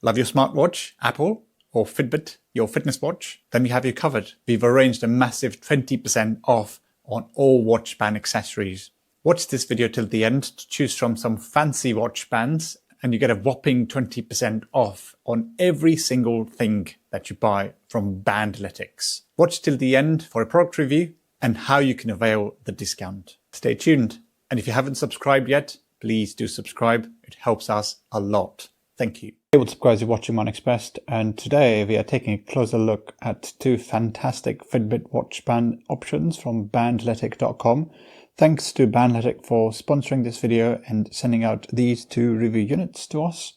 Love your smartwatch, Apple, or Fitbit, your fitness watch? Then we have you covered. We've arranged a massive 20% off on all watch band accessories. Watch this video till the end to choose from some fancy watch bands, and you get a whopping 20% off on every single thing that you buy from Bandletic. Watch till the end for a product review and how you can avail the discount. Stay tuned. And if you haven't subscribed yet, please do subscribe. It helps us a lot. Thank you. Hey, what's up guys, you're watching MyNextBest, and today we are taking a closer look at two fantastic Fitbit watch band options from Bandletic.com. Thanks to Bandletic for sponsoring this video and sending out these two review units to us.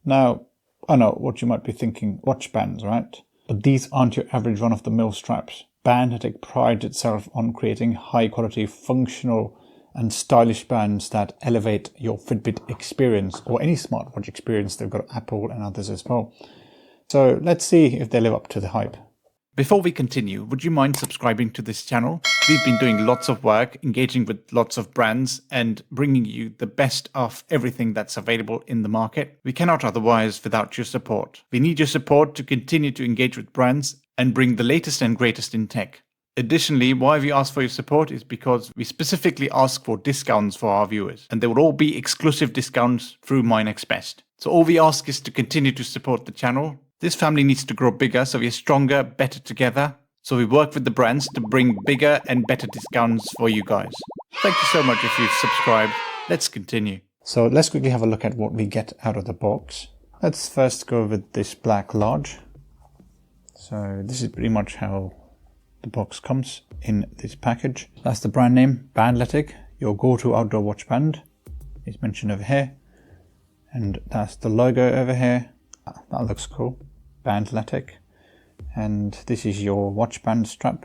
Now, I know what you might be thinking, watch bands, right? But these aren't your average run-of-the-mill straps. Bandletic prides itself on creating high-quality, functional and stylish bands that elevate your Fitbit experience, or any smartwatch experience. They've got Apple and others as well. So let's see if they live up to the hype. Before we continue, would you mind subscribing to this channel? We've been doing lots of work, engaging with lots of brands and bringing you the best of everything that's available in the market. We cannot otherwise without your support. We need your support to continue to engage with brands and bring the latest and greatest in tech. Additionally, why we ask for your support is because we specifically ask for discounts for our viewers, and they will all be exclusive discounts through MyNextBest. So all we ask is to continue to support the channel. This family needs to grow bigger, so we are stronger, better together. So we work with the brands to bring bigger and better discounts for you guys. Thank you so much if you've subscribed. Let's continue. So let's quickly have a look at what we get out of the box. Let's first go with this black large. So this is pretty much how the box comes in this package. That's the brand name, Bandletic, your go-to outdoor watch band. It's mentioned over here. And that's the logo over here. That looks cool. Bandletic. And this is your watch band strap.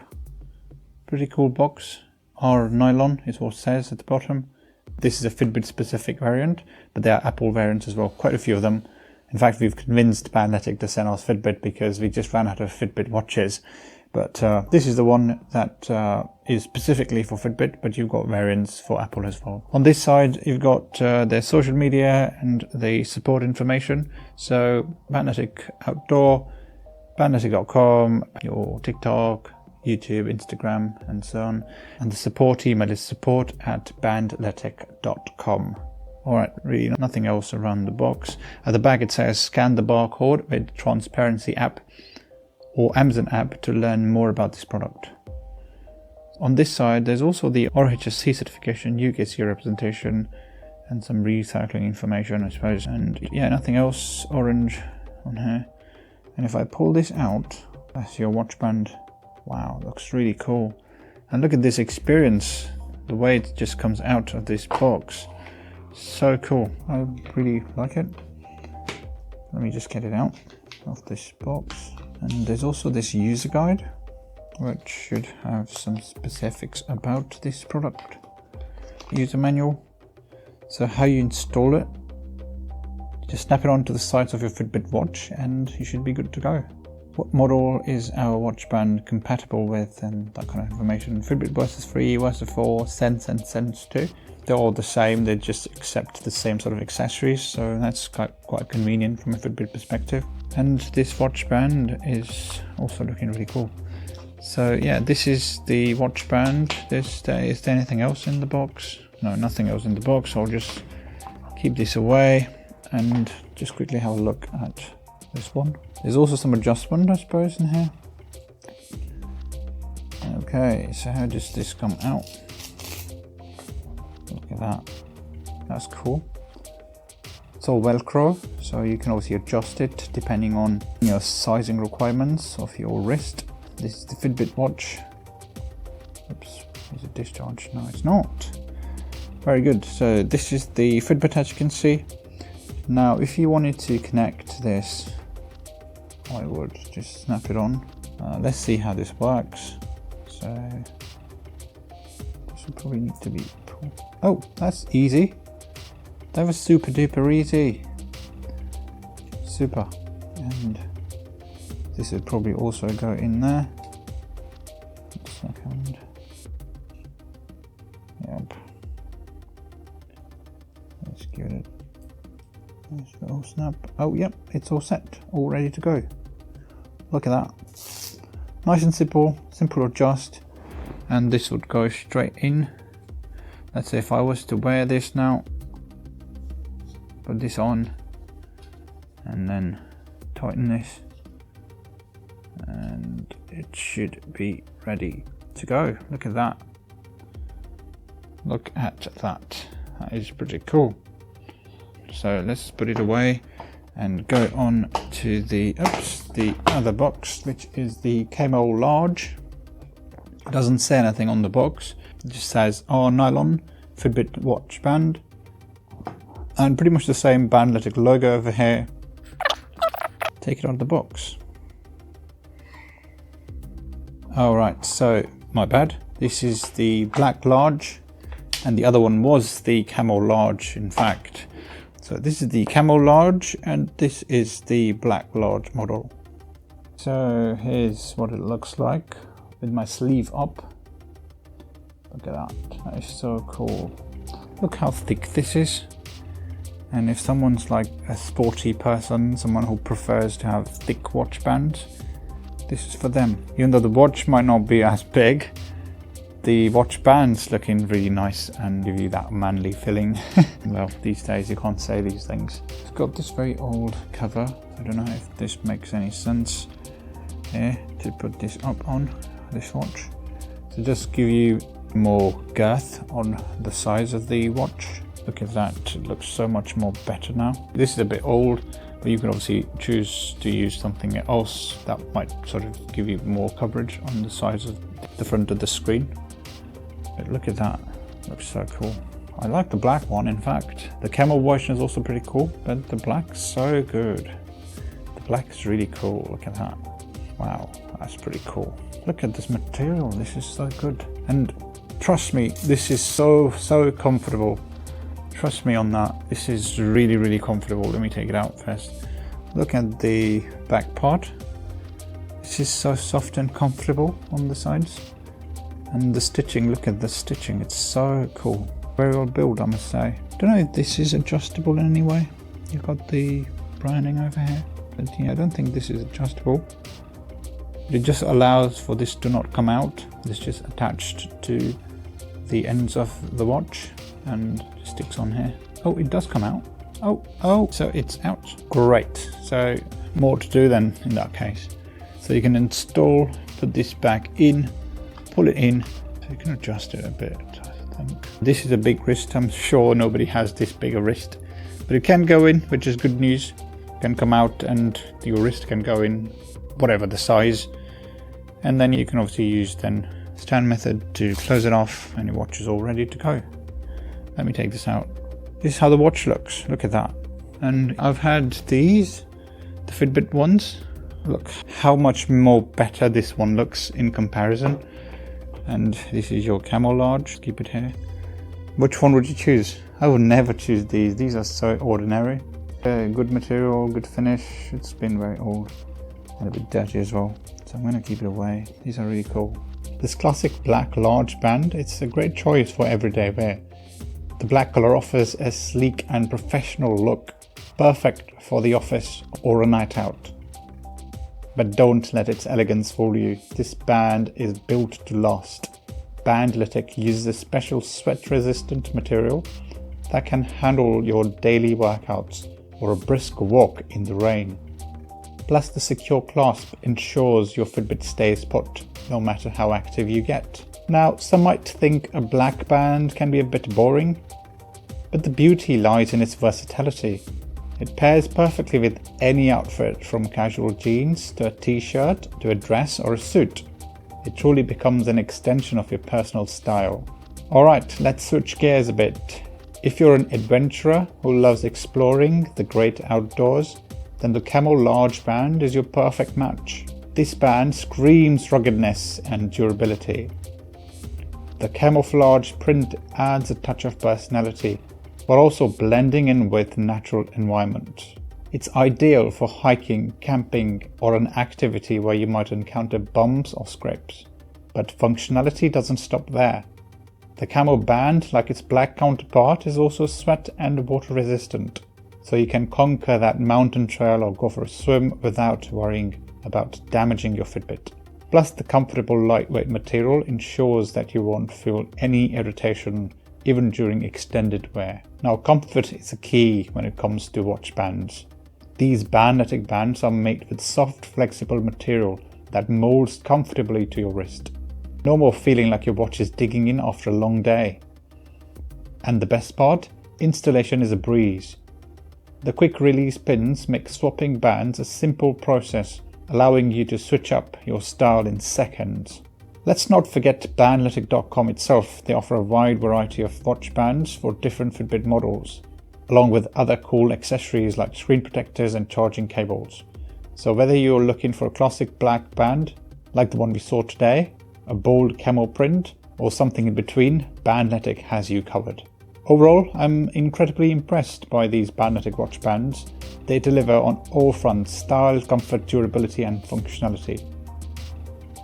Pretty cool box. R-nylon is what it says at the bottom. This is a Fitbit specific variant, but there are Apple variants as well, quite a few of them. In fact, we've convinced Bandletic to send us Fitbit because we just ran out of Fitbit watches. But this is the one that is specifically for Fitbit, but you've got variants for Apple as well. On this side, you've got their social media and the support information. So Bandletic Outdoor, Bandletic.com, your TikTok, YouTube, Instagram, and so on. And the support email is support@bandletic.com. Alright, really nothing else around the box. At the back it says scan the barcode with Transparency app or Amazon app to learn more about this product. On this side, there's also the RHSC certification, UKC representation, and some recycling information, I suppose. And yeah, nothing else orange on here. And if I pull this out, that's your watch band. Wow, looks really cool. And look at this experience, the way it just comes out of this box. So cool. I really like it. Let me just get it out of this box. And there's also this user guide, which should have some specifics about this product. User manual. So how you install it. Just snap it onto the sides of your Fitbit watch and you should be good to go. What model is our watch band compatible with, and that kind of information. Fitbit Versus 3, Versus 4, Sense and Sense 2. They're all the same, they just accept the same sort of accessories, so that's quite convenient from a Fitbit perspective. And this watch band is also looking really cool. So yeah, this is the watch band. Is there anything else in the box? No, nothing else in the box. I'll just keep this away and just quickly have a look at this one. There's also some adjustment, I suppose, in here. Okay, so how does this come out? Look at that. That's cool. It's all Velcro, so you can obviously adjust it depending on your sizing requirements of your wrist. This is the Fitbit watch. Oops, is it discharged? No, it's not. Very good. So this is the Fitbit, as you can see. Now, if you wanted to connect this, I would just snap it on. Let's see how this works. So this will probably need to be pulled. Oh, that's easy. That was super duper easy. Super. And this would probably also go in there. 1 second. Yep. Let's give it Nice little snap. Oh, yep, it's all set, all ready to go. Look at that. Nice and simple to adjust. And this would go straight in. Let's say if I was to wear this now, put this on, and then tighten this, and it should be ready to go. Look at that. Look at that. That is pretty cool. So let's put it away and go on to the other box, which is the Camo large. It doesn't say anything on the box. It just says R-nylon Fitbit watch band, and pretty much the same Bandletic logo over here. Take it out of the box. Alright, so my bad. This is the black large, and the other one was the Camo large, in fact. So this is the Camo large, and this is the black large model. So here's what it looks like with my sleeve up. Look at that. That is so cool. Look how thick this is. And if someone's like a sporty person, someone who prefers to have thick watch bands, this is for them. Even though the watch might not be as big, the watch band's looking really nice and give you that manly feeling. Well, these days you can't say these things. It's got this very old cover. I don't know if this makes any sense here to put this up on this watch. To just give you more girth on the size of the watch. Look at that, it looks so much more better now. This is a bit old, but you can obviously choose to use something else that might sort of give you more coverage on the size of the front of the screen. But look at that, looks so cool. I like the black one, in fact. The Camo version is also pretty cool, but the black's so good. The black is really cool, look at that. Wow, that's pretty cool. Look at this material, this is so good. And trust me, this is so comfortable. Trust me on that. This is really comfortable. Let me take it out first. Look at the back part. This is so soft and comfortable on the sides. And the stitching, look at the stitching. It's so cool. Very well built, I must say. Don't know if this is adjustable in any way. You've got the branding over here. But yeah, I don't think this is adjustable. It just allows for this to not come out. It's just attached to the ends of the watch and sticks on here. Oh, it does come out. Oh, so it's out. Great. So more to do then in that case. So you can install, put this back in, pull it in, so you can adjust it a bit, I think. This is a big wrist. I'm sure nobody has this big a wrist, but it can go in, which is good news. It can come out and your wrist can go in whatever the size, and then you can obviously use then stand method to close it off, and your watch is all ready to go. Let me take this out. This is how the watch looks. Look at that. And I've had these, the Fitbit ones. Look how much more better this one looks in comparison. And this is your Camo large. Keep it here. Which one would you choose? I would never choose these. These are so ordinary. Good material, good finish. It's been very old and a bit dirty as well. So I'm going to keep it away. These are really cool. This classic black large band, it's a great choice for everyday wear. The black color offers a sleek and professional look, perfect for the office or a night out. But don't let its elegance fool you. This band is built to last. Bandletic uses a special sweat-resistant material that can handle your daily workouts or a brisk walk in the rain. Plus, the secure clasp ensures your Fitbit stays put, no matter how active you get. Now, some might think a black band can be a bit boring, but the beauty lies in its versatility. It pairs perfectly with any outfit, from casual jeans to a t-shirt to a dress or a suit. It truly becomes an extension of your personal style. Alright, let's switch gears a bit. If you're an adventurer who loves exploring the great outdoors, then the Camo large band is your perfect match. This band screams ruggedness and durability. The camouflage print adds a touch of personality, while also blending in with the natural environment. It's ideal for hiking, camping, or an activity where you might encounter bumps or scrapes. But functionality doesn't stop there. The Camo band, like its black counterpart, is also sweat and water resistant. so you can conquer that mountain trail or go for a swim without worrying about damaging your Fitbit. Plus, the comfortable lightweight material ensures that you won't feel any irritation even during extended wear. Now, comfort is a key when it comes to watch bands. These Bandletic bands are made with soft, flexible material that molds comfortably to your wrist. No more feeling like your watch is digging in after a long day. And the best part? Installation is a breeze. The quick release pins make swapping bands a simple process, allowing you to switch up your style in seconds. Let's not forget Bandletic.com itself. They offer a wide variety of watch bands for different Fitbit models, along with other cool accessories like screen protectors and charging cables. So whether you're looking for a classic black band, like the one we saw today, a bold camo print, or something in between, Bandletic has you covered. Overall, I'm incredibly impressed by these Bandletic watch bands. They deliver on all fronts: style, comfort, durability, and functionality.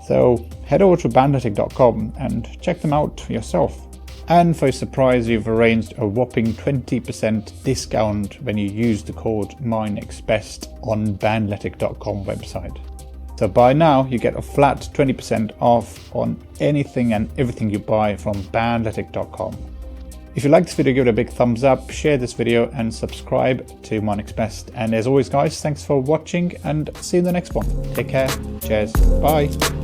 So head over to Bandletic.com and check them out for yourself. And for a surprise, we've arranged a whopping 20% discount when you use the code MyNextBest on Bandletic.com website. So by now you get a flat 20% off on anything and everything you buy from Bandletic.com. If you like this video, give it a big thumbs up, share this video and subscribe to MyNextBest. And as always guys, thanks for watching and see you in the next one. Take care, cheers, bye.